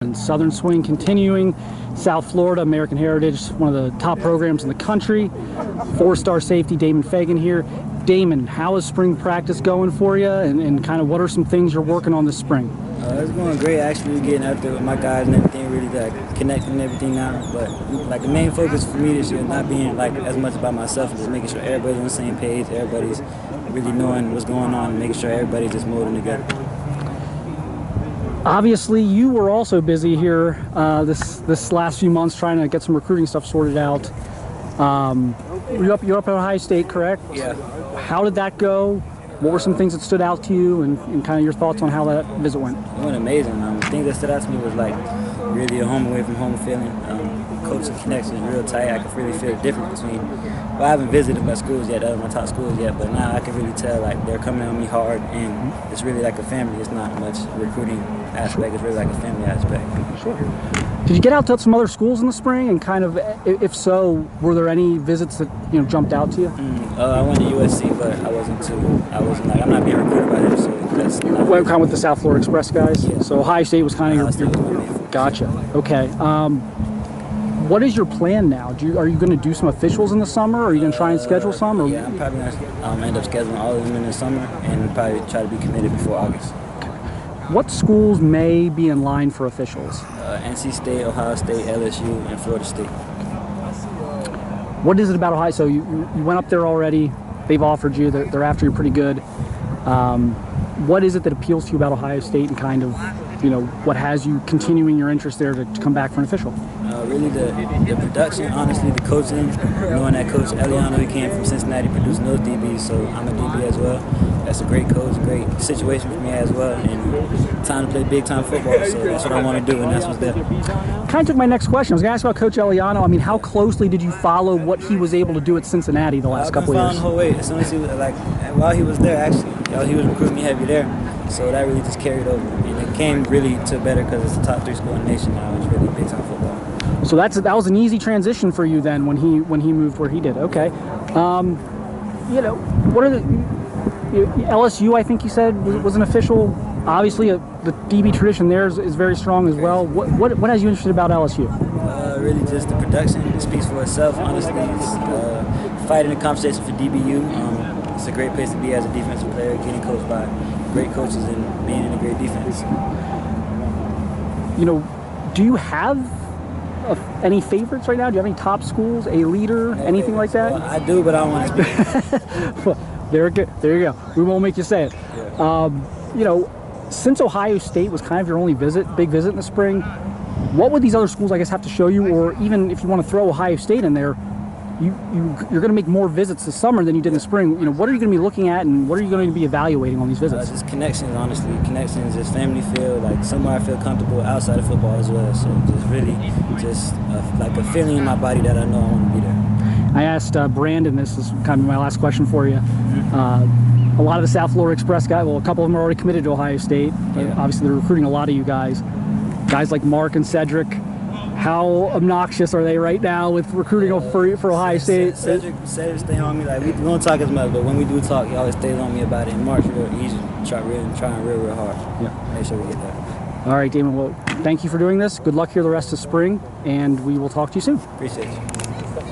And Southern Swing continuing, South Florida, American Heritage, one of the top programs in the country. Four-star safety Daemon Fagan here. Daemon, how is spring practice going for you, and kind of what are some things you're working on this spring? It's going great, actually, getting out there with my guys and everything, really like connecting and everything now. But like the main focus for me this year, not being like as much about myself, just making sure everybody's on the same page, everybody's really knowing what's going on, and making sure everybody's just molding together. Obviously, you were also busy here this last few months trying to get some recruiting stuff sorted out. You're up at Ohio State, correct? Yeah. How did that go? What were some things that stood out to you, and kind of your thoughts on how that visit went? It went amazing. The thing that stood out to me was like really a home away from home feeling. Coaching connection is real tight. I can really feel the difference between. Well, I haven't visited my schools yet, my top schools yet, but now I can really tell like they're coming on me hard, and it's really like a family. It's not much recruiting aspect. It's really like a family aspect. Sure. Did you get out to some other schools in the spring, and kind of, if so, were there any visits that jumped out to you? I went to USC, but I'm not being recruited by them, so that's not. Well, kind of with the South Florida Express guys. Yeah. So Ohio State was kind of your gotcha. Okay. What is your plan now? Are you going to do some officials in the summer? Or are you going to try and schedule some? Or? Yeah, I'm probably going to end up scheduling all of them in the summer and probably try to be committed before August. What schools may be in line for officials? NC State, Ohio State, LSU, and Florida State. What is it about Ohio? So you went up there already. They've offered you. They're after you pretty good. What is it that appeals to you about Ohio State, and kind of, what has you continuing your interest there to come back for an official? Really the production, honestly, the coaching, knowing that Coach Eliano, he came from Cincinnati producing those DBs, so I'm a DB as well. That's a great coach, great situation for me as well, and time to play big-time football, so that's what I want to do, and that's what's there. Kind of took my next question. I was going to ask about Coach Eliano. I mean, how closely did you follow what he was able to do at Cincinnati the last couple of years? I've been following the whole way. As soon as he was, while he was there, actually, he was recruiting me heavy there, so that really just carried over. And it came really to better because it's the top 3 school in the nation now. It's really big-time football. So that was an easy transition for you then when he moved where he did. Okay. What are the LSU? I think you said was an official. Obviously, the DB tradition there is very strong as well. What has you interested about LSU? Really, just the production. It speaks for itself. Honestly, it's fighting the conversation for DBU. It's a great place to be as a defensive player, getting coached by great coaches and being in a great defense. Do you have any favorites right now? Do you have any top schools, a leader, anything like that? Well, I do, but I don't want to speak. Well, there you go. We won't make you say it. Yeah. Since Ohio State was kind of your only big visit in the spring, what would these other schools, I guess, have to show you? Or even if you want to throw Ohio State in there, you're going to make more visits this summer than you did in the spring. What are you going to be looking at, and what are you going to be evaluating on these visits? Just connections, honestly. Connections, just family feel, like somewhere I feel comfortable outside of football as well. So just really, like a feeling in my body that I know I want to be there. I asked Brandon, this is kind of my last question for you. A lot of the South Florida Express guys, well, a couple of them are already committed to Ohio State. Yeah. Obviously, they're recruiting a lot of you guys. Guys like Mark and Cedric. How obnoxious are they right now with recruiting for Ohio State? Cedric stay on me. Like we don't talk as much, but when we do talk, he always stays on me about it. And Mark's trying real hard. Yeah. Make sure we get that. All right, Daemon. Well, thank you for doing this. Good luck here the rest of spring, and we will talk to you soon. Appreciate you.